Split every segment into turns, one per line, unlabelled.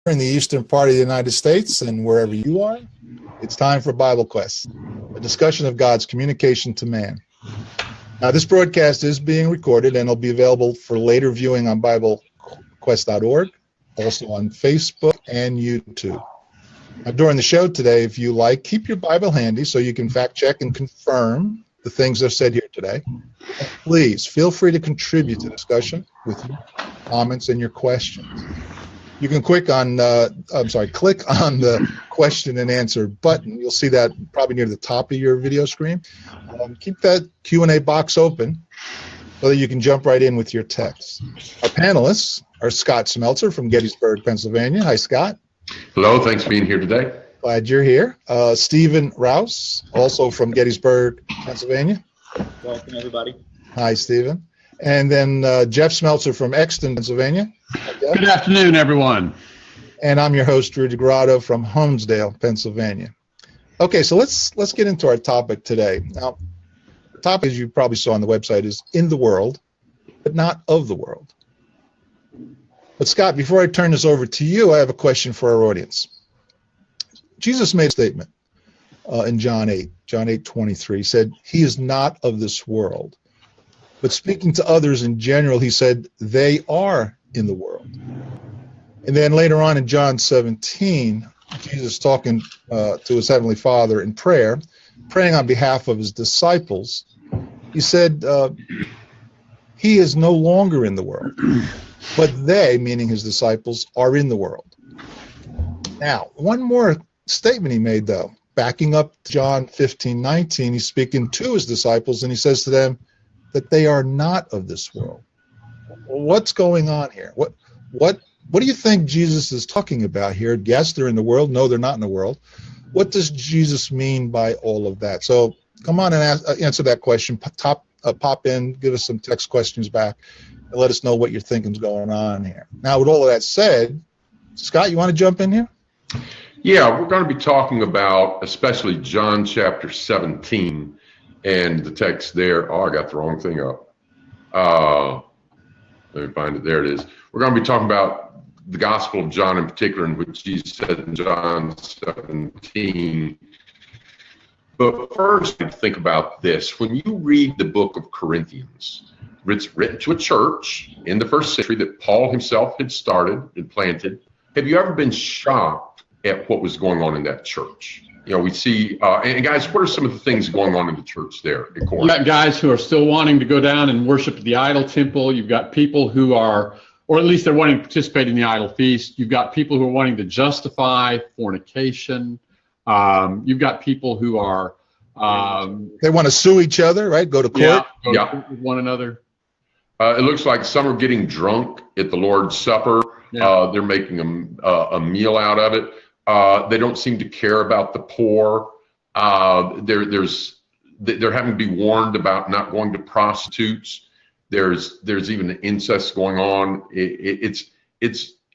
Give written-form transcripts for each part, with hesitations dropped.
in the eastern part of the United States and wherever you are, it's time for Bible Quest, a discussion of God's communication to man. Now, this broadcast is being recorded and it'll be available for later viewing on BibleQuest.org, also on Facebook and YouTube. Now, during the show today, if you like, keep your Bible handy so you can fact check and confirm the things I've said here today. And please feel free to contribute to the discussion with your comments and your questions. You can click on the question and answer button. You'll see that probably near the top of your video screen. Keep that Q&A box open so that you can jump right in with your text. Our panelists are Scott Smeltzer from Gettysburg, Pennsylvania. Hi, Scott.
Hello, thanks for being here today.
Glad you're here. Stephen Rouse, also from Gettysburg, Pennsylvania.
Welcome, everybody.
Hi, Stephen. And then Jeff Smeltzer from Exton, Pennsylvania.
Good afternoon, everyone.
And I'm your host, Drew DeGrotto from Holmesdale, Pennsylvania. Okay, so let's get into our topic today. Now, the topic, as you probably saw on the website, is in the world, but not of the world. But Scott, before I turn this over to you, I have a question for our audience. Jesus made a statement in John 8:23. He said, "He is not of this world." But speaking to others in general, he said, "They are in the world." And then later on in John 17, Jesus talking to his Heavenly Father in prayer, praying on behalf of his disciples, he said, "He is no longer in the world, but they," meaning his disciples, "are in the world." Now, one more statement he made, though, backing up John 15:19, he's speaking to his disciples, and he says to them that they are not of this world. What's going on here? What do you think Jesus is talking about here? Yes, they're in the world. No, they're not in the world. What does Jesus mean by all of that? So come on and answer that question. Pop in, give us some text questions back, and let us know what you're thinking's going on here. Now, with all of that said, Scott, you want to jump in here?
Yeah, we're going to be talking about especially John chapter 17 and the text there. Oh, I got the wrong thing up. Let me find it. There it is. We're going to be talking about the Gospel of John in particular, in which Jesus said in John 17. But first, think about this. When you read the book of Corinthians, it's written to a church in the first century that Paul himself had started and planted. Have you ever been shocked at what was going on in that church? You know, we see, and guys, what are some of the things going on in the church there at Corinth?
You've got guys who are still wanting to go down and worship the idol temple. You've got people who are, or at least they're wanting to participate in the idol feast. You've got people who are wanting to justify fornication. You've got people who are...
they want to sue each other, right? Go to court?
Yeah. With one another.
It looks like some are getting drunk at the Lord's Supper.
Yeah.
They're making a meal out of it. They don't seem to care about the poor. They're having to be warned about not going to prostitutes. There's even incest going on. It's.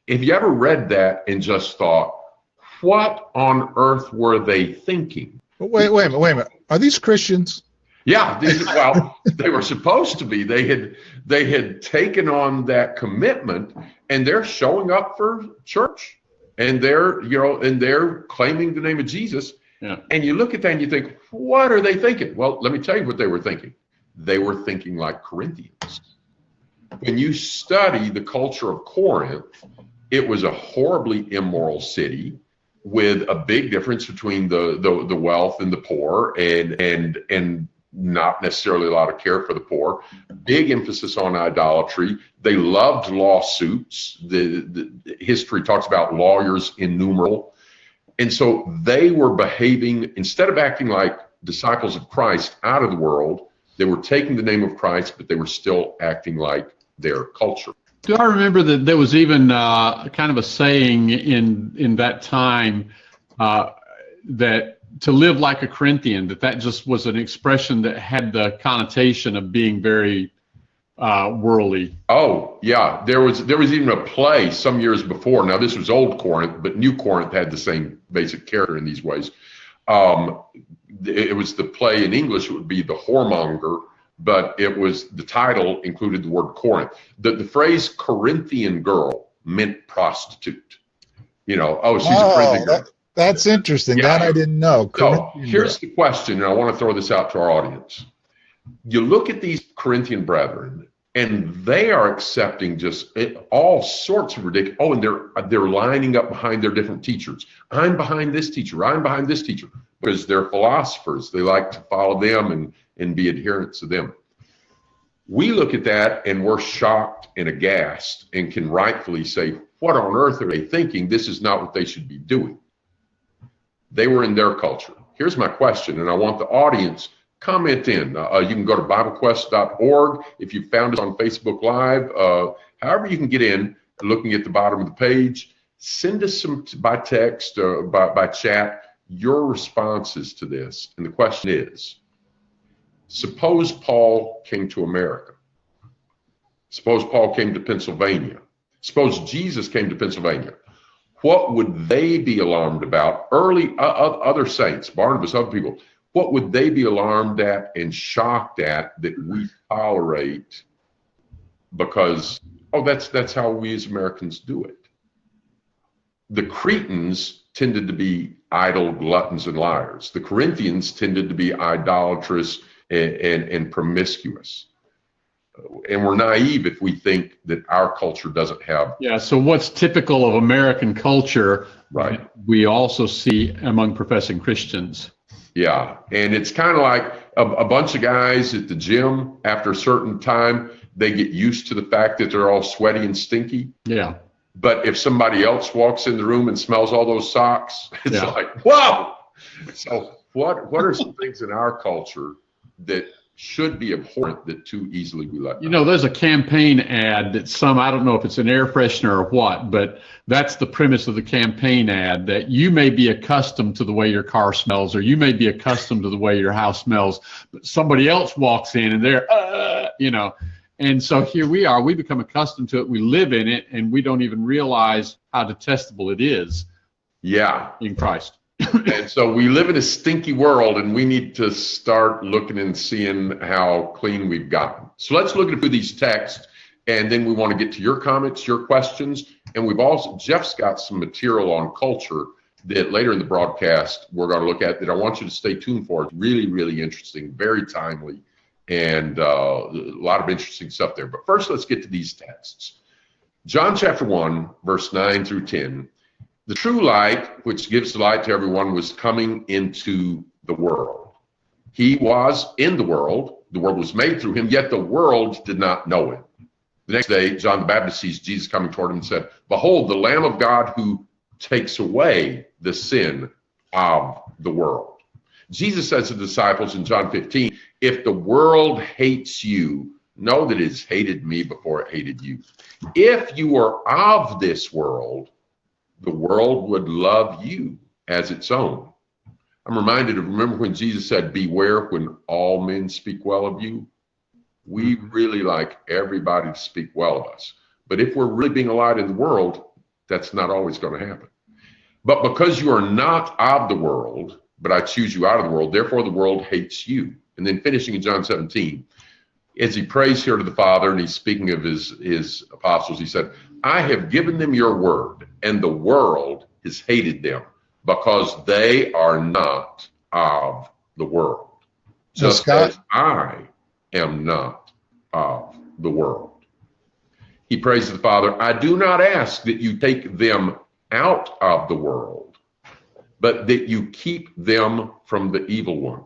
Have you ever read that and just thought, what on earth were they thinking?
Wait a minute. Are these Christians?
Yeah, well, they were supposed to be. They had taken on that commitment, and they're showing up for church, and they're claiming the name of Jesus.
Yeah.
And you look at that and you think, what are they thinking? Well, let me tell you what they were thinking. They were thinking like Corinthians. When you study the culture of Corinth, it was a horribly immoral city with a big difference between the wealth and the poor, and not necessarily a lot of care for the poor. Big emphasis on idolatry. They loved lawsuits. The history talks about lawyers innumerable. And so they were behaving, instead of acting like disciples of Christ out of the world, they were taking the name of Christ, but they were still acting like their culture.
Do I remember that there was even kind of a saying in that time that to live like a Corinthian, that just was an expression that had the connotation of being very worldly.
Oh, yeah. There was even a play some years before. Now, this was Old Corinth, but New Corinth had the same basic character in these ways. It was the play in English, it would be The Whoremonger, but it was, the title included the word Corinth. The phrase Corinthian girl meant prostitute. You know, oh, she's a Corinthian girl.
That's interesting.
Yeah.
That I didn't know.
So here's the question, and I want to throw this out to our audience. You look at these Corinthian brethren, and they are accepting just all sorts of ridiculous. Oh, and they're lining up behind their different teachers. I'm behind this teacher. I'm behind this teacher, because they're philosophers. They like to follow them and be adherents to them. We look at that and we're shocked and aghast and can rightfully say, what on earth are they thinking? This is not what they should be doing. They were in their culture. Here's my question, and I want the audience comment in. You can go to BibleQuest.org. If you found us on Facebook Live, however you can get in, looking at the bottom of the page, send us some by text or by chat your responses to this. And the question is, suppose Paul came to America. Suppose Paul came to Pennsylvania. Suppose Jesus came to Pennsylvania. What would they be alarmed about? Other saints, Barnabas, other people, what would they be alarmed at and shocked at that we tolerate because, oh, that's how we as Americans do it? The Cretans tended to be idle gluttons and liars. The Corinthians tended to be idolatrous and promiscuous. And we're naive if we think that our culture doesn't have.
Yeah, so what's typical of American culture,
right,
we also see among professing Christians.
Yeah, and it's kind of like a bunch of guys at the gym. After a certain time, they get used to the fact that they're all sweaty and stinky.
Yeah.
But if somebody else walks in the room and smells all those socks, it's like, whoa! So what are some things in our culture that should be abhorrent that too easily we let go?
You know, there's a campaign ad that I don't know if it's an air freshener or what, but that's the premise of the campaign ad, that you may be accustomed to the way your car smells, or you may be accustomed to the way your house smells, but somebody else walks in and they're, you know. And so here we are, we become accustomed to it, we live in it, and we don't even realize how detestable it is.
Yeah.
In Christ.
And so we live in a stinky world, and we need to start looking and seeing how clean we've gotten. So let's look at a few of these texts, and then we want to get to your comments, your questions, and Jeff's got some material on culture that later in the broadcast we're going to look at that I want you to stay tuned for. It's really, really interesting, very timely, and a lot of interesting stuff there. But first, let's get to these texts. John chapter 1, verse 9 through 10. The true light, which gives light to everyone, was coming into the world. He was in the world was made through him, yet the world did not know him. The next day, John the Baptist sees Jesus coming toward him and said, "Behold, the Lamb of God who takes away the sin of the world." Jesus says to the disciples in John 15, "If the world hates you, know that it has hated me before it hated you. If you were of this world, the world would love you as its own." I'm reminded of, remember when Jesus said, "Beware when all men speak well of you"? We really like everybody to speak well of us. But if we're really being a light in the world, that's not always going to happen. "But because you are not of the world, but I choose you out of the world, therefore the world hates you." And then finishing in John 17, as he prays here to the Father, and he's speaking of his apostles, he said, "I have given them your word, and the world has hated them, because they are not of the world, just as I am not of the world." He prays to the Father, "I do not ask that you take them out of the world, but that you keep them from the evil one.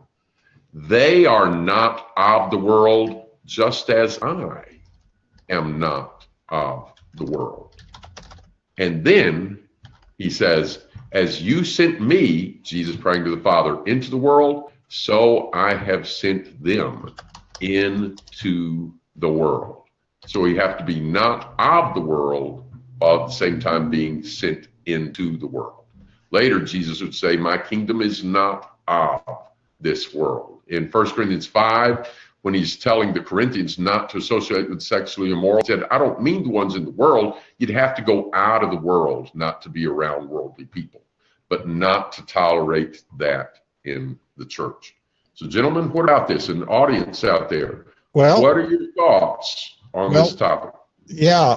They are not of the world, just as I am not of the world." And then he says, "As you sent me," Jesus praying to the Father, "into the world, so I have sent them into the world." So we have to be not of the world, while at the same time being sent into the world. Later, Jesus would say, "My kingdom is not of this world." In 1 Corinthians 5, when he's telling the Corinthians not to associate with sexually immoral, he said, "I don't mean the ones in the world. You'd have to go out of the world, not to be around worldly people, but not to tolerate that in the church." So, gentlemen, what about this? An audience out there,
well,
what are your thoughts on this topic?
Yeah,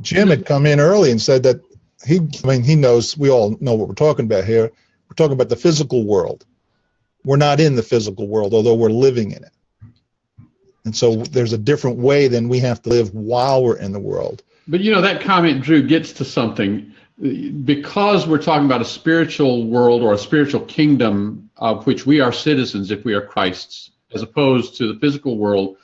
Jim had come in early and said that he knows, we all know what we're talking about here. We're talking about the physical world. We're not in the physical world, although we're living in it. And so there's a different way than we have to live while we're in the world.
But that comment, Drew, gets to something. Because we're talking about a spiritual world or a spiritual kingdom of which we are citizens if we are Christ's, as opposed to the physical world,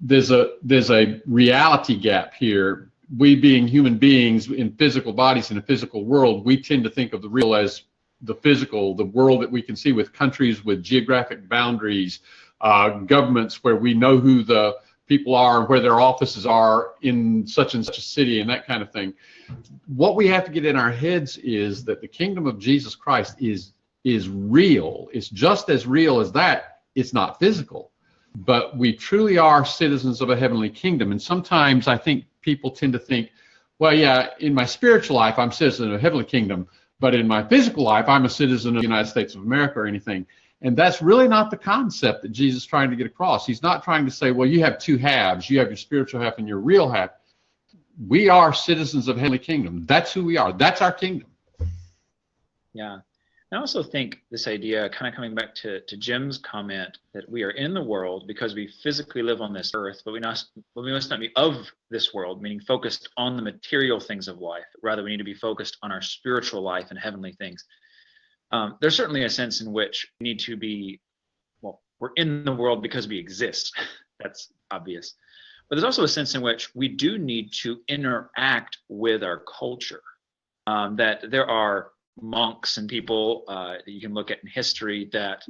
there's a reality gap here. We being human beings in physical bodies in a physical world, we tend to think of the real as the physical, the world that we can see, with countries with geographic boundaries, governments where we know who the people are and where their offices are in such and such a city and that kind of thing. What we have to get in our heads is that the kingdom of Jesus Christ is real. It's just as real as that. It's not physical, but we truly are citizens of a heavenly kingdom. And sometimes I think people tend to think, well, yeah, in my spiritual life, I'm a citizen of a heavenly kingdom, but in my physical life, I'm a citizen of the United States of America or anything. And that's really not the concept that Jesus is trying to get across. He's not trying to say, well, you have two halves. You have your spiritual half and your real half. We are citizens of heavenly kingdom. That's who we are. That's our kingdom.
Yeah. I also think this idea, kind of coming back to Jim's comment, that we are in the world because we physically live on this earth, but we must not be of this world, meaning focused on the material things of life. Rather, we need to be focused on our spiritual life and heavenly things. There's certainly a sense in which we need to be, well, we're in the world because we exist. That's obvious. But there's also a sense in which we do need to interact with our culture. That there are monks and people that you can look at in history that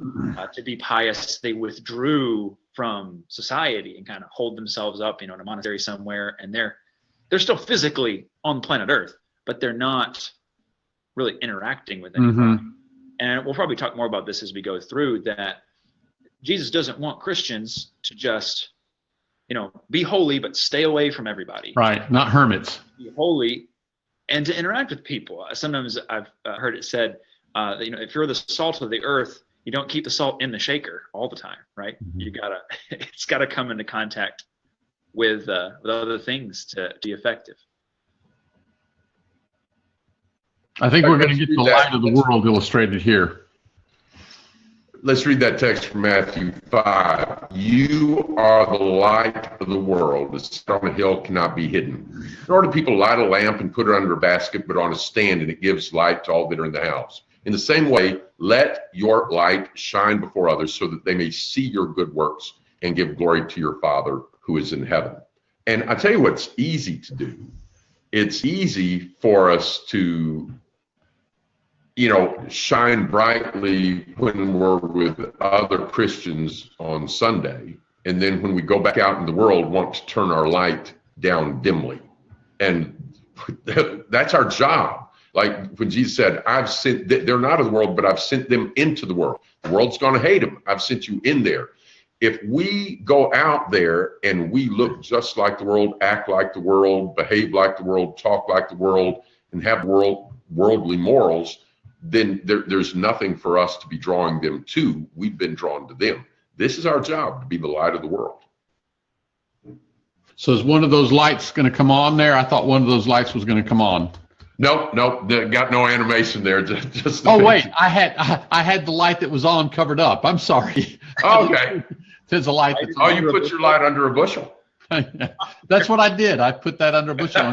to be pious, they withdrew from society and kind of hold themselves up, in a monastery somewhere, and they're still physically on planet Earth, but they're not really interacting with anybody. Mm-hmm. And we'll probably talk more about this as we go through, that Jesus doesn't want Christians to just, be holy, but stay away from everybody.
Right, not hermits.
Be holy and to interact with people. Sometimes I've heard it said that, if you're the salt of the earth, you don't keep the salt in the shaker all the time, right? Mm-hmm. It's gotta come into contact with other things to be effective.
I think we're going to get the light of the world illustrated here.
Let's read that text from Matthew 5. You are the light of the world. A city on a hill cannot be hidden. Nor do people light a lamp and put it under a basket, but on a stand, and it gives light to all that are in the house. In the same way, let your light shine before others so that they may see your good works and give glory to your Father who is in heaven. And I tell you what's easy to do. It's easy for us to shine brightly when we're with other Christians on Sunday. And then when we go back out in the world, want to turn our light down dimly. And that's our job. Like when Jesus said, they're not of the world, but I've sent them into the world. The world's going to hate them. I've sent you in there. If we go out there and we look just like the world, act like the world, behave like the world, talk like the world, and have worldly morals, then there's nothing for us to be drawing them to. We've been drawn to them. This is our job, to be the light of the world.
So is one of those lights going to come on there? I thought one of those lights was going to come on.
Nope, got no animation there. Just
oh wait, I had the light that was on covered up. I'm sorry.
Okay.
There's a light that's
on. Oh, you put your light under a bushel.
That's what I did. I put that under a bushel.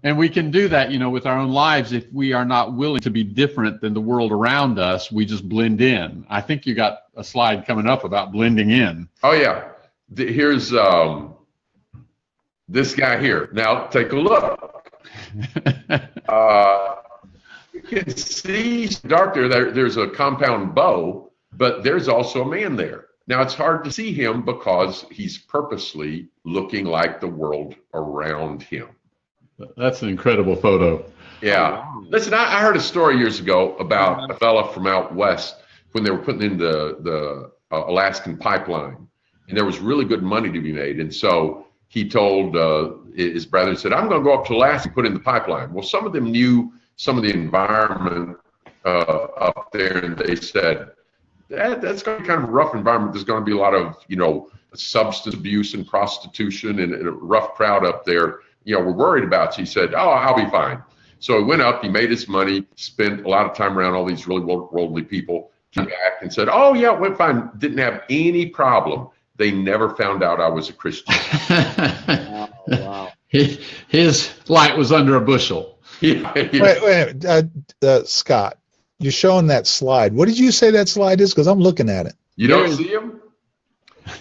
And we can do that, with our own lives. If we are not willing to be different than the world around us, we just blend in. I think you got a slide coming up about blending in.
Oh yeah. Here's this guy here. Now take a look. You can see dark there. There's a compound bow, but there's also a man there. Now it's hard to see him because he's purposely looking like the world around him.
That's an incredible photo.
Yeah. Listen, I heard a story years ago about a fella from out west when they were putting in the Alaskan pipeline, and there was really good money to be made. And so he told his brother, said, I'm going to go up to Alaska and put in the pipeline. Well, some of them knew some of the environment up there, and they said, that's going to be kind of a rough environment. There's going to be a lot of, substance abuse and prostitution and a rough crowd up there. we're worried about you. He said, oh, I'll be fine. So he went up, he made his money, spent a lot of time around all these really worldly people, came back and said, oh yeah, went fine. Didn't have any problem. They never found out I was a Christian.
Oh, wow.
His light was under a bushel.
Yeah.
Wait, Scott, you're showing that slide. What did you say that slide is? Because I'm looking at it.
You don't see him?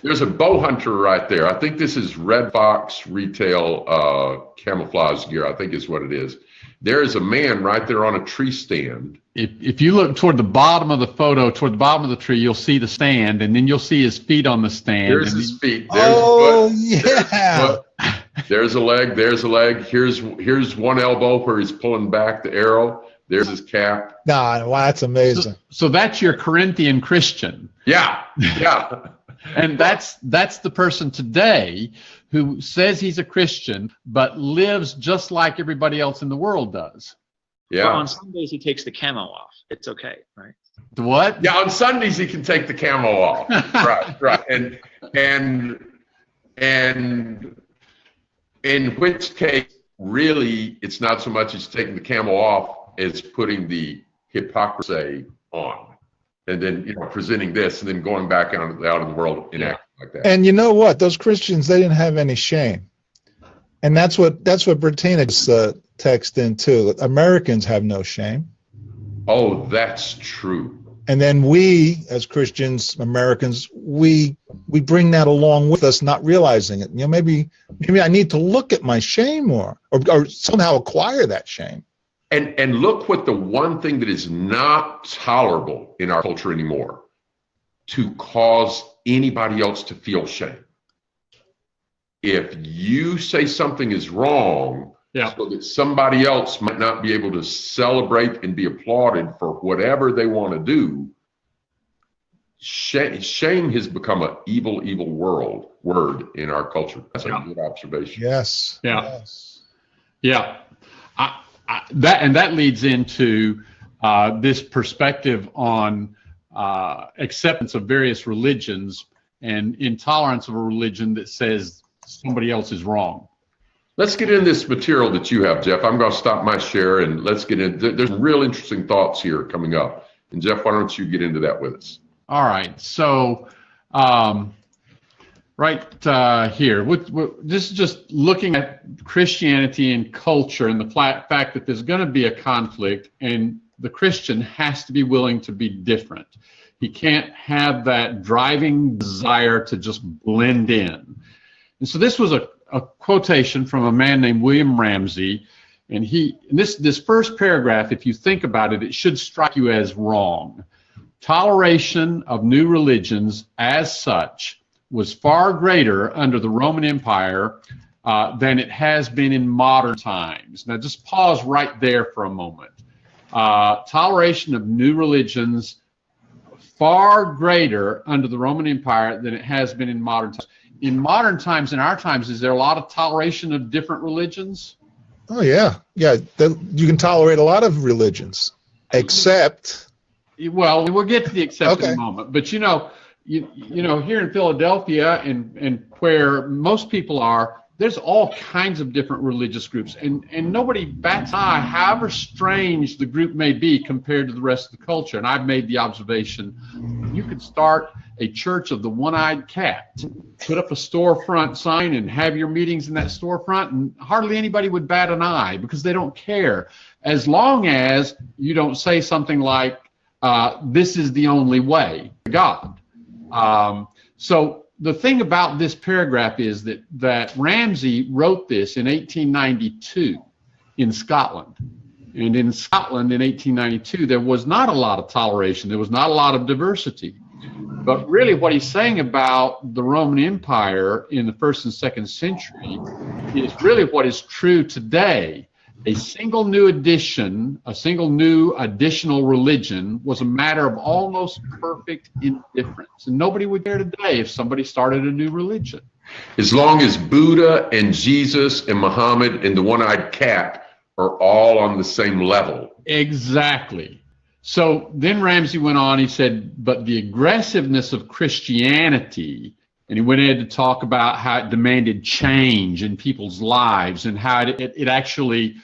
There's a bow hunter right there. I think this is Red Fox retail camouflage gear, I think is what it is. There is a man right there on a tree stand.
If you look toward the bottom of the photo, toward the bottom of the tree, you'll see the stand, and then you'll see his feet on the stand.
There's his feet. There's his foot.
Yeah.
There's a leg. There's a leg. Here's one elbow where he's pulling back the arrow. There's his cap.
Nah, wow, that's amazing.
So that's your Corinthian Christian.
Yeah, yeah.
And that's the person today who says he's a Christian, but lives just like everybody else in the world does.
Yeah.
But on Sundays, he takes the camo off. It's okay, right?
The what?
Yeah, on Sundays he can take the camo off. Right. And in which case, really, it's not so much as taking the camo off as putting the hypocrisy on. And then, presenting this and then going back out in the world and acting like that.
And you know what? Those Christians, they didn't have any shame. And that's what Bertina just texted in too. Americans have no shame.
Oh, that's true.
And then we, as Christians, Americans, we bring that along with us, not realizing it. Maybe I need to look at my shame or somehow acquire that shame.
And look what the one thing that is not tolerable in our culture anymore, to cause anybody else to feel shame. If you say something is wrong, so that somebody else might not be able to celebrate and be applauded for whatever they want to do, shame has become an evil word in our culture. That's a good observation.
Yes.
Yeah.
Yes.
Yeah. That leads into this perspective on acceptance of various religions and intolerance of a religion that says somebody else is wrong.
Let's get into this material that you have, Jeff. I'm going to stop my share and let's get in. There's real interesting thoughts here coming up. And Jeff, why don't you get into that with us?
All right. So here, this is just looking at Christianity and culture and the fact that there's going to be a conflict, and the Christian has to be willing to be different. He can't have that driving desire to just blend in. And so this was a quotation from a man named William Ramsey, and this first paragraph, if you think about it, it should strike you as wrong. Toleration of new religions as such was far greater under the Roman Empire than it has been in modern times. Now just pause right there for a moment. Toleration of new religions far greater under the Roman Empire than it has been in modern times. In modern times, in our times, is there a lot of toleration of different religions?
Oh, yeah. Yeah, you can tolerate a lot of religions, except...
Well, we'll get to the except in
Okay.
a moment. But, you know, here in Philadelphia and where most people are, there's all kinds of different religious groups. And nobody bats an eye, however strange the group may be compared to the rest of the culture. And I've made the observation, you could start a church of the one-eyed cat, put up a storefront sign and have your meetings in that storefront, and hardly anybody would bat an eye because they don't care, as long as you don't say something like, this is the only way to God. So the thing about this paragraph is that Ramsey wrote this in 1892 in Scotland. And in Scotland in 1892, there was not a lot of toleration. There was not a lot of diversity. But really what he's saying about the Roman Empire in the 1st and 2nd century is really what is true today. A single new additional religion was a matter of almost perfect indifference. And nobody would care today if somebody started a new religion.
As long as Buddha and Jesus and Muhammad and the one-eyed cat are all on the same level.
Exactly. So then Ramsey went on, he said, but the aggressiveness of Christianity And he went in to talk about how it demanded change in people's lives and how it actually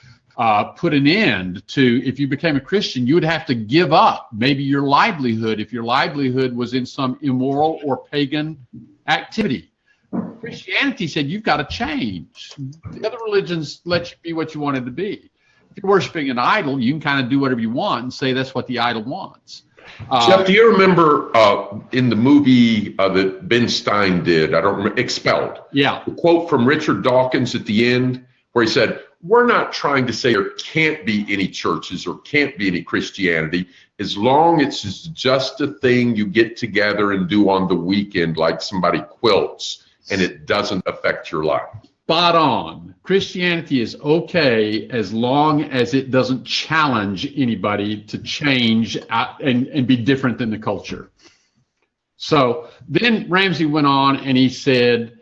put an end to, if you became a Christian, you would have to give up maybe your livelihood if your livelihood was in some immoral or pagan activity. Christianity said you've got to change. The other religions let you be what you wanted to be. If you're worshiping an idol, you can kind of do whatever you want and say that's what the idol wants.
Jeff, do you remember in the movie that Ben Stein did, I don't remember, Expelled?
Yeah.
The quote from Richard Dawkins at the end where he said, we're not trying to say there can't be any churches or can't be any Christianity as long as it's just a thing you get together and do on the weekend like somebody quilts and it doesn't affect your life.
Spot on. Christianity is okay as long as it doesn't challenge anybody to change and be different than the culture. So then Ramsey went on and he said,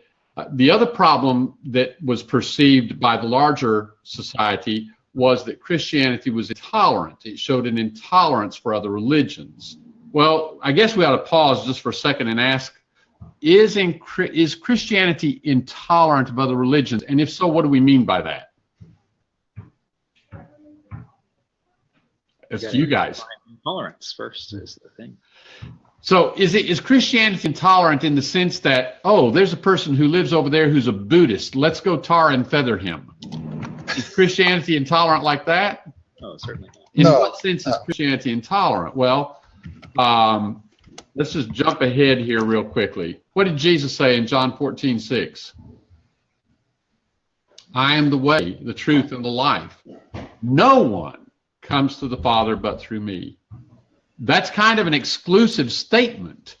the other problem that was perceived by the larger society was that Christianity was intolerant. It showed an intolerance for other religions. Well, I guess we ought to pause just for a second and ask, is Christianity intolerant of other religions? And if so, what do we mean by that? It's to you guys.
Intolerance first is the thing.
So is Christianity intolerant in the sense that, oh, there's a person who lives over there who's a Buddhist, let's go tar and feather him? Is Christianity intolerant like that?
Oh, certainly not.
In what sense is Christianity intolerant? Well, let's just jump ahead here real quickly. What did Jesus say in John 14:6? I am the way, the truth, and the life. No one comes to the Father but through me. That's kind of an exclusive statement.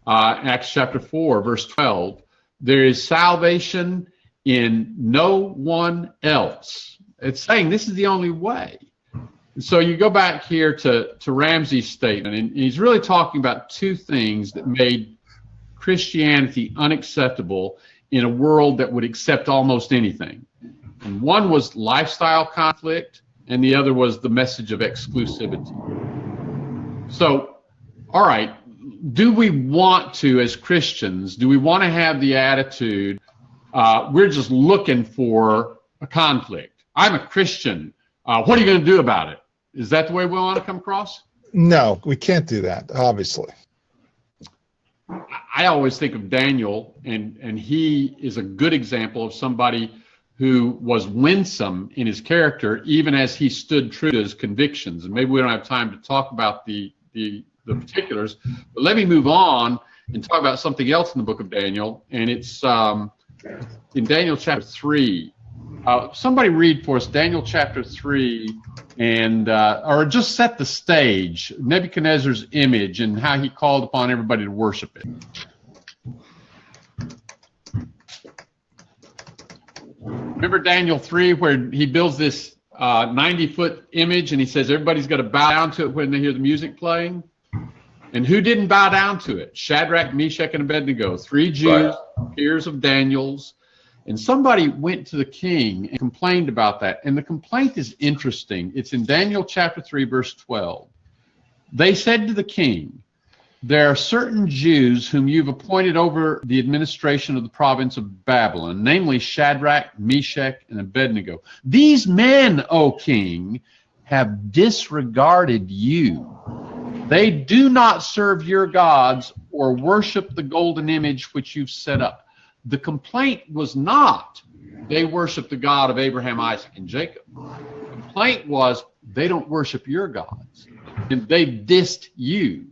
Acts chapter 4, verse 12. There is salvation in no one else. It's saying this is the only way. So you go back here to Ramsey's statement, and he's really talking about two things that made Christianity unacceptable in a world that would accept almost anything. And one was lifestyle conflict, and the other was the message of exclusivity. So, all right, do we want to, as Christians, do we want to have the attitude, we're just looking for a conflict? I'm a Christian. What are you going to do about it? Is that the way we want to come across?
No, we can't do that, obviously.
I always think of Daniel, and he is a good example of somebody who was winsome in his character, even as he stood true to his convictions. And maybe we don't have time to talk about the particulars, but let me move on and talk about something else in the book of Daniel, and it's in Daniel chapter 3. Somebody read for us Daniel chapter 3, and or just set the stage, Nebuchadnezzar's image and how he called upon everybody to worship it. Remember Daniel 3 where he builds this 90-foot image and he says everybody's got to bow down to it when they hear the music playing? And who didn't bow down to it? Shadrach, Meshach, and Abednego, 3 Jews, peers of Daniel's. And somebody went to the king and complained about that. And the complaint is interesting. It's in Daniel chapter 3, verse 12. They said to the king, there are certain Jews whom you've appointed over the administration of the province of Babylon, namely Shadrach, Meshach, and Abednego. These men, O king, have disregarded you. They do not serve your gods or worship the golden image which you've set up. The complaint was not they worship the God of Abraham, Isaac, and Jacob. The complaint was they don't worship your gods, and they've dissed you.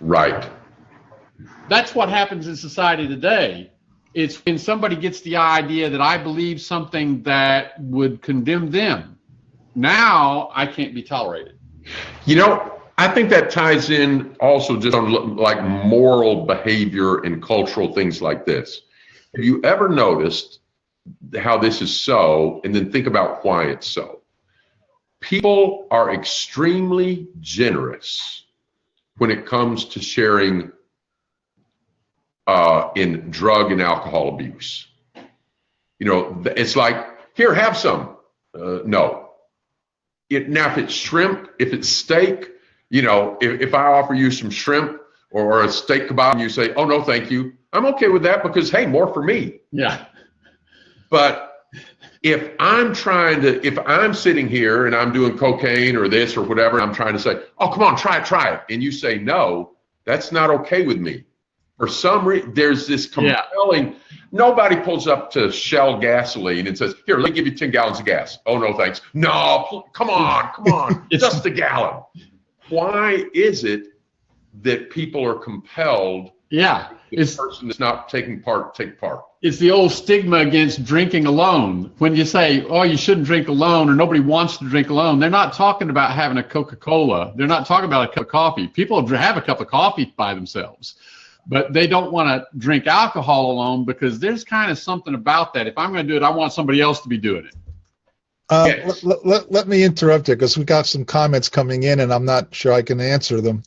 Right.
That's what happens in society today. It's when somebody gets the idea that I believe something that would condemn them. Now I can't be tolerated.
You know, I think that ties in also just on like moral behavior and cultural things like this. Have you ever noticed how this is so, and then think about why it's so? People are extremely generous when it comes to sharing in drug and alcohol abuse. You know, it's like, here, have some. No. Now, if it's shrimp, if it's steak, you know, if I offer you some shrimp or a steak kebab and you say, oh, no, thank you, I'm okay with that because, hey, more for me.
Yeah.
But if I'm sitting here and I'm doing cocaine or this or whatever, I'm trying to say, oh, come on, try it. And you say, no, that's not okay with me. For some reason, there's this compelling, nobody pulls up to Shell gasoline and says, here, let me give you 10 gallons of gas. Oh, no, thanks. No, come on, just a gallon. Why is it that people are compelled?
Yeah.
The person that's not taking part, take part.
It's the old stigma against drinking alone. When you say, oh, you shouldn't drink alone, or nobody wants to drink alone, they're not talking about having a Coca-Cola. They're not talking about a cup of coffee. People have a cup of coffee by themselves, but they don't want to drink alcohol alone because there's kind of something about that. If I'm going to do it, I want somebody else to be doing it.
Yes.
Let me interrupt you because we got some comments coming in and I'm not sure I can answer them.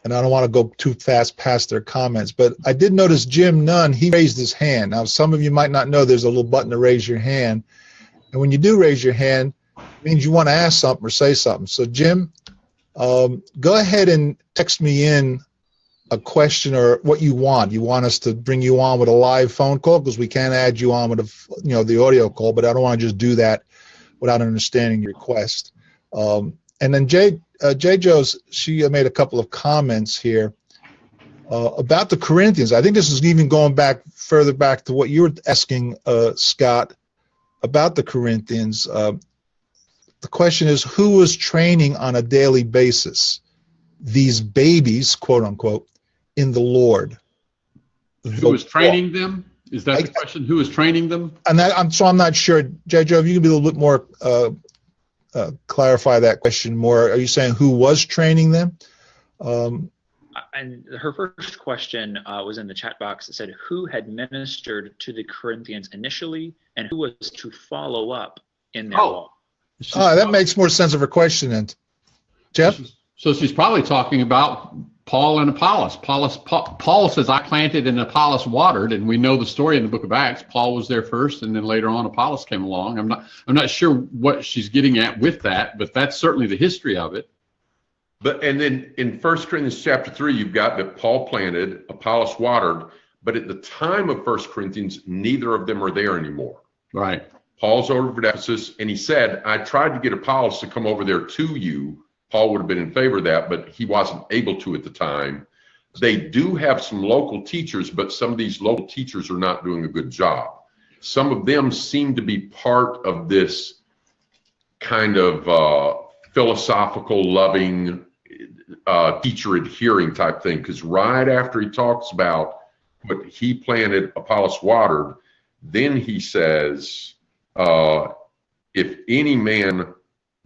And I don't want to go too fast past their comments, but I did notice Jim Nunn, he raised his hand. Now, some of you might not know there's a little button to raise your hand. And when you do raise your hand, it means you want to ask something or say something. So Jim, go ahead and text me in a question or what you want. You want us to bring you on with a live phone call because we can't add you on with the audio call, but I don't want to just do that without understanding your request. And then J. Joe's, she made a couple of comments here about the Corinthians. I think this is even going further back to what you were asking, Scott, about the Corinthians. The question is, who was training on a daily basis these babies, quote unquote, in the Lord?
Who was training them? Is that the question? Who was training them? And
I'm not sure. J. Joe, if you could be a little bit more clarify that question more. Are you saying who was training them?
And her first question was in the chat box. It said, who had ministered to the Corinthians initially and who was to follow up in their walk?
That makes more sense of her question then. Jeff?
So she's probably talking about Paul and Apollos. Paul says, I planted and Apollos watered, and we know the story in the book of Acts. Paul was there first, and then later on Apollos came along. I'm not sure what she's getting at with that, but that's certainly the history of it.
And then in 1 Corinthians chapter 3, you've got that Paul planted, Apollos watered, but at the time of 1 Corinthians, neither of them are there anymore.
Right.
Paul's over at Ephesus, and he said, I tried to get Apollos to come over there to you. Paul would have been in favor of that, but he wasn't able to at the time. They do have some local teachers, but some of these local teachers are not doing a good job. Some of them seem to be part of this kind of philosophical, loving, teacher adhering type thing, because right after he talks about what he planted, Apollos watered, then he says, if any man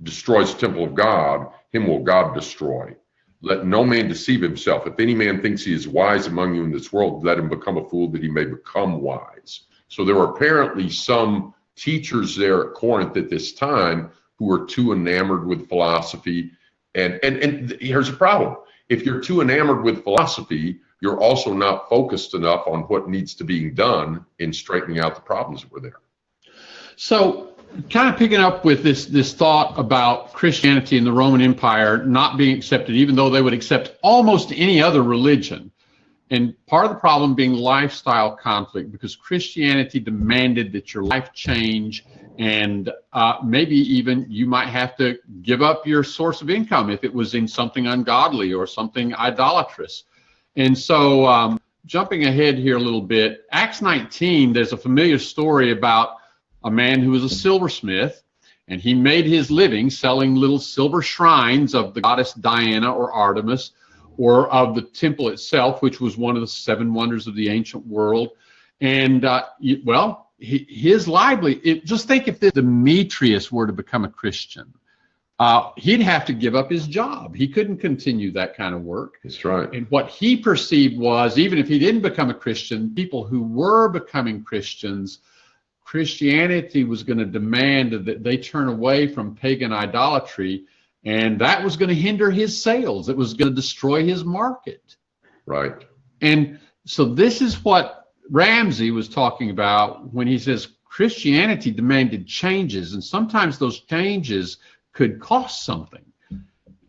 destroys the temple of God, him will God destroy. Let no man deceive himself. If any man thinks he is wise among you in this world, let him become a fool that he may become wise. So there were apparently some teachers there at Corinth at this time who were too enamored with philosophy. And here's the problem. If you're too enamored with philosophy, you're also not focused enough on what needs to be done in straightening out the problems that were there.
So kind of picking up with this thought about Christianity and the Roman Empire not being accepted, even though they would accept almost any other religion. And part of the problem being lifestyle conflict, because Christianity demanded that your life change, and maybe even you might have to give up your source of income if it was in something ungodly or something idolatrous. And so jumping ahead here a little bit, Acts 19, there's a familiar story about a man who was a silversmith, and he made his living selling little silver shrines of the goddess Diana or Artemis, or of the temple itself, which was one of the 7 wonders of the ancient world. And his livelihood, just think if Demetrius were to become a Christian, he'd have to give up his job. He couldn't continue that kind of work.
That's right.
And what he perceived was, even if he didn't become a Christian, people who were becoming Christians, Christianity was going to demand that they turn away from pagan idolatry, and that was going to hinder his sales. It was going to destroy his market.
Right.
And so this is what Ramsey was talking about when he says Christianity demanded changes, and sometimes those changes could cost something.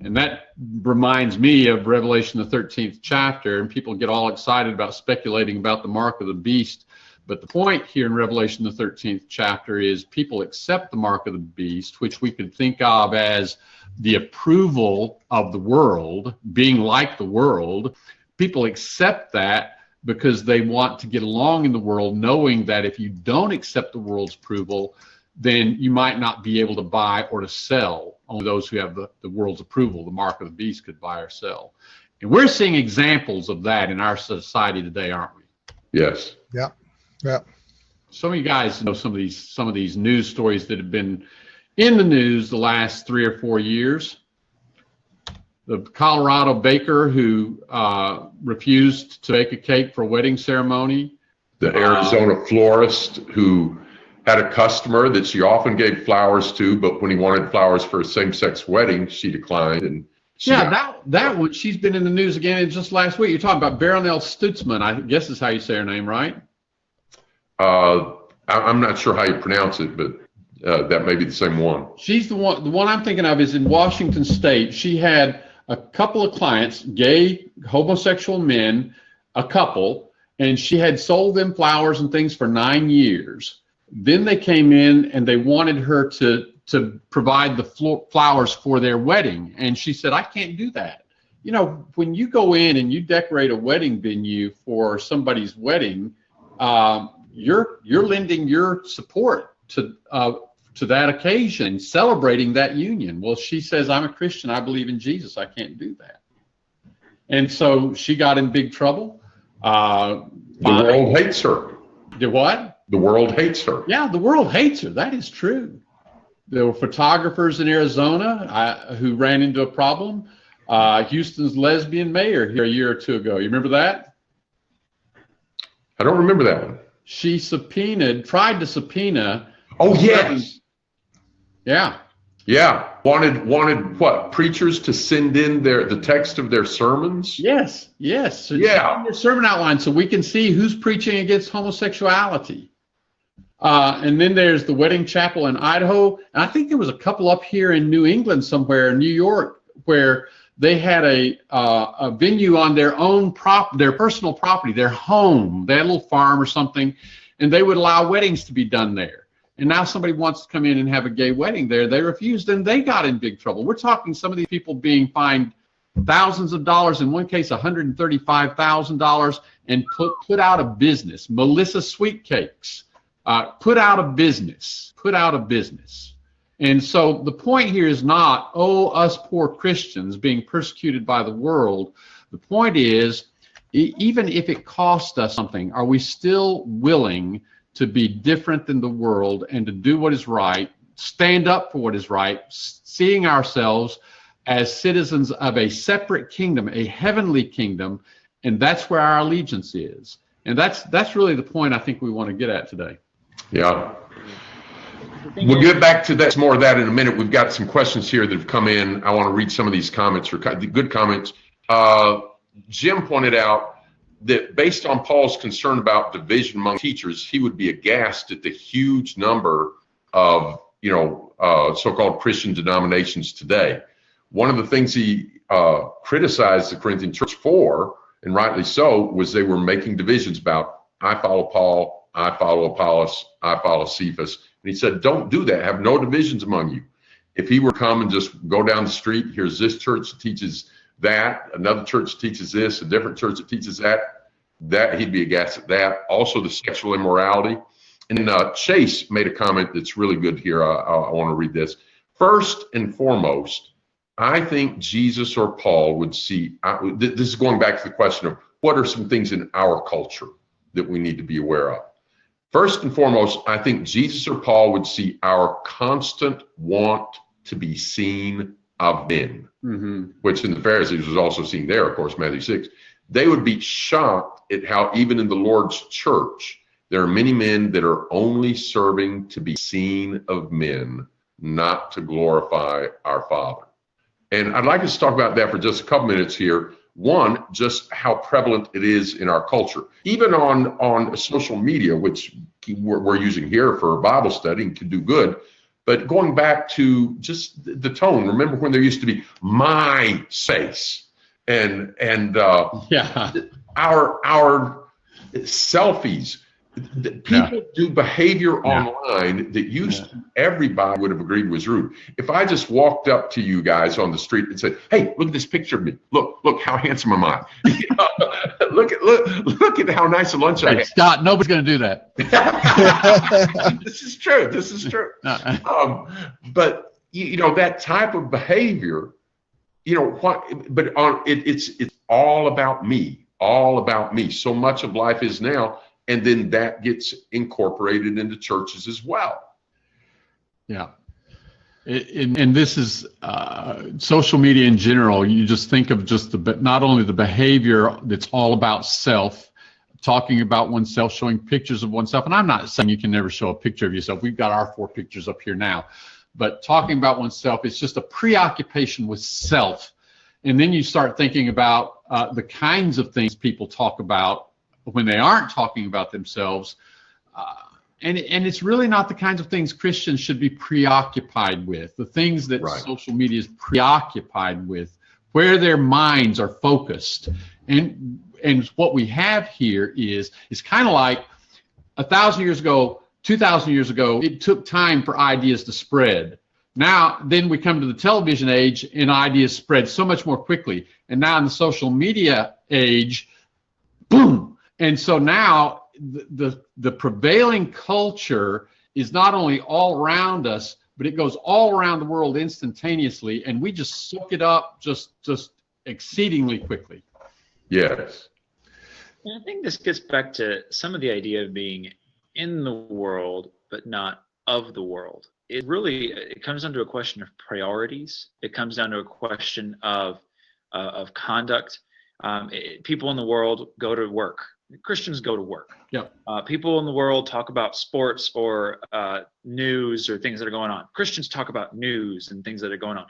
And that reminds me of Revelation, the 13th chapter, and people get all excited about speculating about the mark of the beast. But the point here in Revelation, the 13th chapter, is people accept the mark of the beast, which we could think of as the approval of the world, being like the world. People accept that because they want to get along in the world, knowing that if you don't accept the world's approval, then you might not be able to buy or to sell. Only those who have the world's approval, the mark of the beast, could buy or sell. And we're seeing examples of that in our society today, aren't we?
Yes.
Yeah. Yeah.
Some of you guys know some of these news stories that have been in the news the last 3 or 4 years. The Colorado baker who refused to bake a cake for a wedding ceremony.
The Arizona florist who had a customer that she often gave flowers to, but when he wanted flowers for a same-sex wedding, she declined. And
that one, she's been in the news again just last week. You're talking about Beryl Stutzman, I guess is how you say her name, right?
I'm not sure how you pronounce it, but that may be the same one.
She's the one. The one I'm thinking of is in Washington State. She had a couple of clients, gay, homosexual men, a couple, and she had sold them flowers and things for 9 years. Then they came in and they wanted her to provide the flowers for their wedding. And she said, I can't do that. You know, when you go in and you decorate a wedding venue for somebody's wedding, you're lending your support to that occasion, celebrating that union. Well, she says, I'm a Christian. I believe in Jesus. I can't do that. And so she got in big trouble. The
world hates her.
The what?
The world hates her.
Yeah, the world hates her. That is true. There were photographers in Arizona who ran into a problem. Houston's lesbian mayor here a year or two ago. You remember that?
I don't remember that one.
She tried to subpoena.
Oh, yes.
Yeah.
Yeah. Wanted what? Preachers to send in the text of their sermons?
Yes. So yeah. Their sermon outline so we can see who's preaching against homosexuality. And then there's the wedding chapel in Idaho. And I think there was a couple up here in New England somewhere, New York, where they had a venue on their own their personal property, their home. They had a little farm or something, and they would allow weddings to be done there. And now somebody wants to come in and have a gay wedding there. They refused, and they got in big trouble. We're talking some of these people being fined thousands of dollars, in one case $135,000, and put out of business. Melissa Sweet Cakes. Put out of business. And so the point here is not, us poor Christians being persecuted by the world. The point is, even if it cost us something, are we still willing to be different than the world and to do what is right, stand up for what is right, seeing ourselves as citizens of a separate kingdom, a heavenly kingdom, and that's where our allegiance is. And that's really the point I think we want to get at today.
Yeah. We'll get back to that, more of that in a minute. We've got some questions here that have come in. I want to read some of these comments, or good comments. Jim pointed out that based on Paul's concern about division among teachers, he would be aghast at the huge number of, so-called Christian denominations today. One of the things he criticized the Corinthian church for, and rightly so, was they were making divisions about, I follow Paul, I follow Apollos, I follow Cephas. And he said, don't do that. Have no divisions among you. If he were to come and just go down the street, here's this church that teaches that, another church teaches this, a different church that teaches that he'd be aghast at that. Also the sexual immorality. And Chase made a comment that's really good here. I want to read this. First and foremost, I think Jesus or Paul would see, this is going back to the question of what are some things in our culture that we need to be aware of. First and foremost, I think Jesus or Paul would see our constant want to be seen of men, which in the Pharisees was also seen there, of course, Matthew 6. They would be shocked at how even in the Lord's church, there are many men that are only serving to be seen of men, not to glorify our Father. And I'd like us to talk about that for just a couple minutes here. One, just how prevalent it is in our culture. Even on social media, which we're using here for Bible study and can do good, But going back to just the tone, remember when there used to be my space and
Yeah.
our selfies. People do behavior online that everybody would have agreed was rude. If I just walked up to you guys on the street and said, "Hey, look at this picture of me. Look how handsome am I? Look at how nice a lunch I had."
Scott, nobody's going to do that.
This is true. But that type of behavior, but it's all about me. All about me. So much of life is now. And then that gets incorporated into churches as well.
Yeah. And this is social media in general. You just think of just not only the behavior that's all about self, talking about oneself, showing pictures of oneself. And I'm not saying you can never show a picture of yourself. We've got our 4 pictures up here now. But talking about oneself, it's just a preoccupation with self. And then you start thinking about the kinds of things people talk about when they aren't talking about themselves, and it's really not the kinds of things Christians should be preoccupied with, the things that social media is preoccupied with, where their minds are focused. And what we have here is kind of like 1,000 years ago, 2,000 years ago, it took time for ideas to spread. Now, then we come to the television age, and ideas spread so much more quickly. And now in the social media age, boom. And so now the prevailing culture is not only all around us, but it goes all around the world instantaneously, and we just soak it up just exceedingly quickly.
Yes.
And I think this gets back to some of the idea of being in the world, but not of the world. It comes down to a question of priorities. It comes down to a question of conduct. People in the world go to work. Christians go to work.
Yep.
People in the world talk about sports or news or things that are going on. Christians talk about news and things that are going on.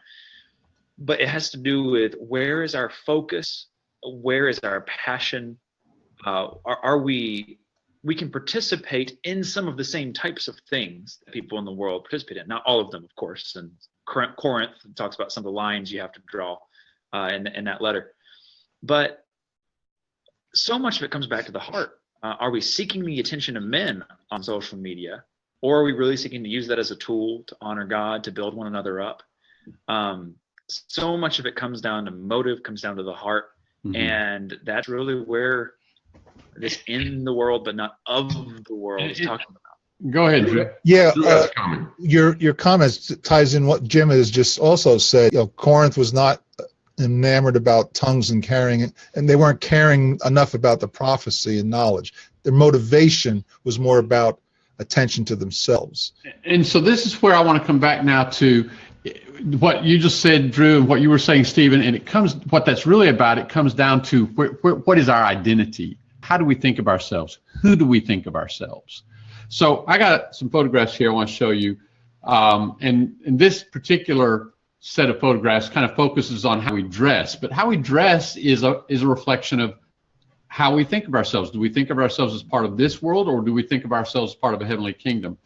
But it has to do with where is our focus? Where is our passion? We can participate in some of the same types of things that people in the world participate in. Not all of them, of course. And Corinth talks about some of the lines you have to draw in that letter. But so much of it comes back to the heart. Are we seeking the attention of men on social media, or are we really seeking to use that as a tool to honor God, to build one another up? So much of it comes down to motive, comes down to the heart, and that's really where this in the world but not of the world is talking about.
Go ahead, Drew.
Yeah, your comments ties in what Jim has just also said. Corinth was not enamored about tongues and caring, and they weren't caring enough about the prophecy and knowledge. Their motivation was more about attention to themselves.
And so this is where I want to come back now to what you just said, Drew, and what you were saying, Stephen. And what that's really about, it comes down to what is our identity? How do we think of ourselves? Who do we think of ourselves? So I got some photographs here I want to show you. And this particular set of photographs kind of focuses on how we dress, but how we dress is a reflection of how we think of ourselves. Do we think of ourselves as part of this world, or do we think of ourselves as part of a heavenly kingdom?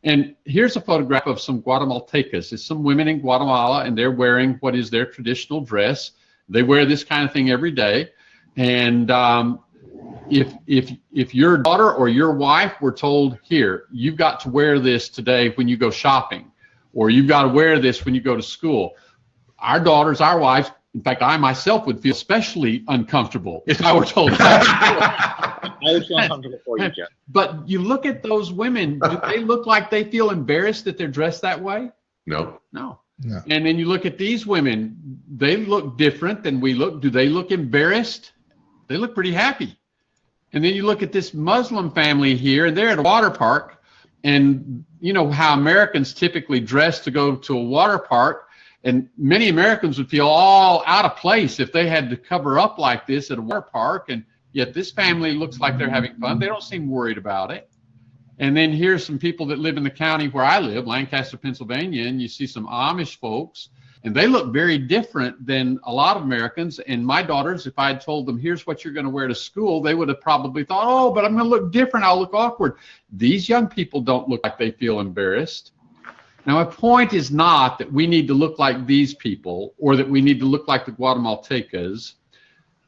And here's a photograph of some Guatemaltecas. It's some women in Guatemala, and they're wearing what is their traditional dress. They wear this kind of thing every day. And if your daughter or your wife were told, here, you've got to wear this today when you go shopping, or you've got to wear this when you go to school, our daughters, our wives, in fact, I myself would feel especially uncomfortable if I were told that.
I would feel uncomfortable for you, Jeff.
But you look at those women, do they look like they feel embarrassed that they're dressed that way?
No.
And then you look at these women, they look different than we look. Do they look embarrassed? They look pretty happy. And then you look at this Muslim family here, and they're at a water park. And you know how Americans typically dress to go to a water park. And many Americans would feel all out of place if they had to cover up like this at a water park. And yet this family looks like they're having fun. They don't seem worried about it. And then here's some people that live in the county where I live, Lancaster, Pennsylvania, and you see some Amish folks. And they look very different than a lot of Americans. And my daughters, if I had told them, here's what you're going to wear to school, they would have probably thought, oh, but I'm going to look different. I'll look awkward. These young people don't look like they feel embarrassed. Now, my point is not that we need to look like these people or that we need to look like the Guatemaltecas.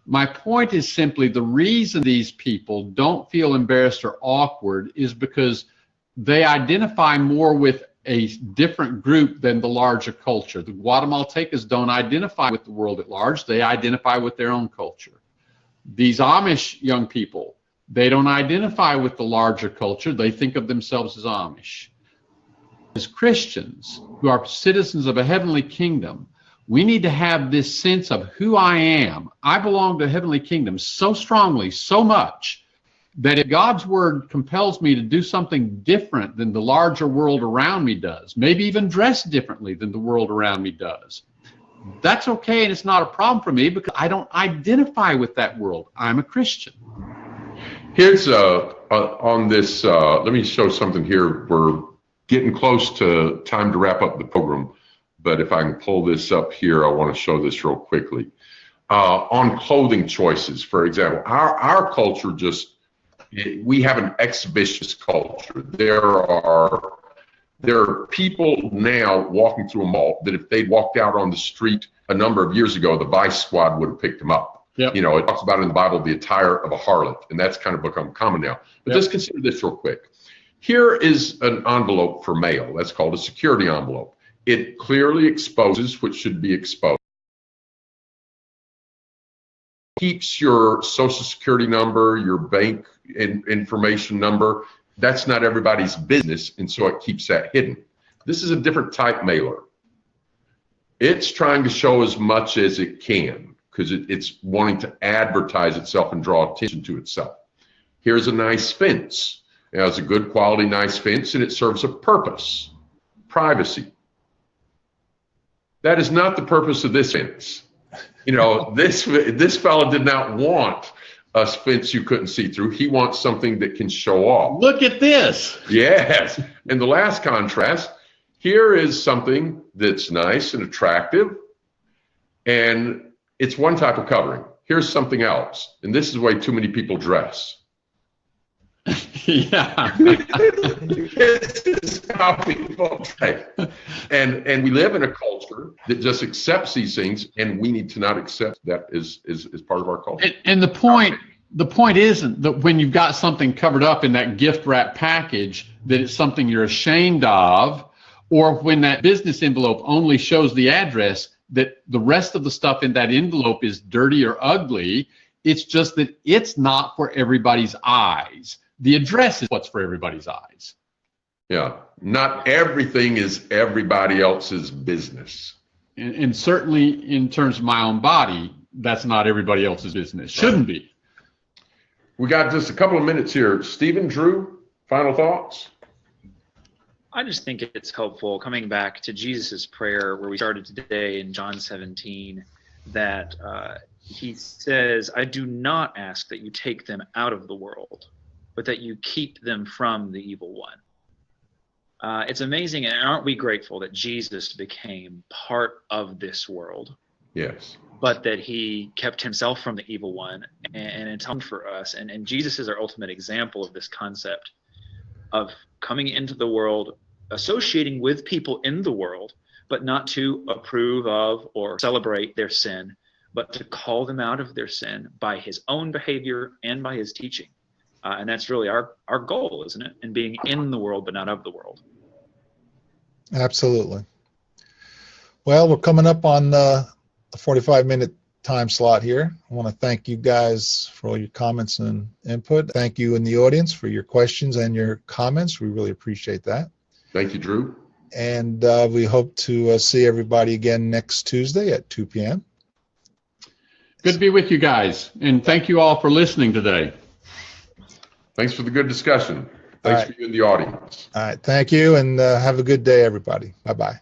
My point is simply the reason these people don't feel embarrassed or awkward is because they identify more with a different group than the larger culture. The Guatemaltecas don't identify with the world at large. They identify with their own culture. These Amish young people, they don't identify with the larger culture. They think of themselves as Amish. As Christians who are citizens of a heavenly kingdom, we need to have this sense of who I am. I belong to the heavenly kingdom so strongly, so much, that if God's word compels me to do something different than the larger world around me does, maybe even dress differently than the world around me does, that's okay, and it's not a problem for me because I don't identify with that world. I'm a Christian.
Here's on this, let me show something here. We're getting close to time to wrap up the program, but if I can pull this up here, I want to show this real quickly. On clothing choices, for example, our culture we have an exhibitionist culture. There are people now walking through a mall that if they'd walked out on the street a number of years ago, the Vice Squad would have picked them up.
Yep.
You know, it talks about in the Bible the attire of a harlot, and that's kind of become common now. But
Yep.
Just consider this real quick. Here is an envelope for mail. That's called a security envelope. It clearly exposes what should be exposed. Keeps your social security number, your bank information number. That's not everybody's business, and so it keeps that hidden. This is a different type mailer. It's trying to show as much as it can because it's wanting to advertise itself and draw attention to itself. Here's a nice fence. Now, it's a good quality, nice fence, and it serves a purpose: privacy. That is not the purpose of this fence. You know, this fellow did not want a fence you couldn't see through. He wants something that can show off.
Look at this.
Yes. And the last contrast, here is something that's nice and attractive, and it's one type of covering. Here's something else, and this is the way too many people dress.
Yeah.
This is how people dress. And we live in a culture that just accepts these things, and we need to not accept that as part of our culture.
And the point isn't that when you've got something covered up in that gift wrap package that it's something you're ashamed of, or when that business envelope only shows the address, that the rest of the stuff in that envelope is dirty or ugly. It's just that it's not for everybody's eyes. The address is what's for everybody's eyes.
Yeah, not everything is everybody else's business.
And certainly in terms of my own body, that's not everybody else's business. Shouldn't be.
We got just a couple of minutes here. Stephen, Drew, final thoughts?
I just think it's helpful coming back to Jesus's prayer where we started today in John 17, that he says, I do not ask that you take them out of the world, but that you keep them from the evil one. It's amazing, and aren't we grateful that Jesus became part of this world?
Yes.
But that he kept himself from the evil one and atoned for us. And Jesus is our ultimate example of this concept of coming into the world, associating with people in the world, but not to approve of or celebrate their sin, but to call them out of their sin by his own behavior and by his teaching. And that's really our goal, isn't it? And being in the world, but not of the world.
Absolutely. Well, we're coming up on the 45-minute time slot here. I want to thank you guys for all your comments and input. Thank you in the audience for your questions and your comments. We really appreciate that.
Thank you, Drew.
And we hope to see everybody again next Tuesday at 2 p.m.
Good to be with you guys. And thank you all for listening today.
Thanks for the good discussion. Thanks for you in the audience.
All right. Thank you, and have a good day, everybody. Bye-bye.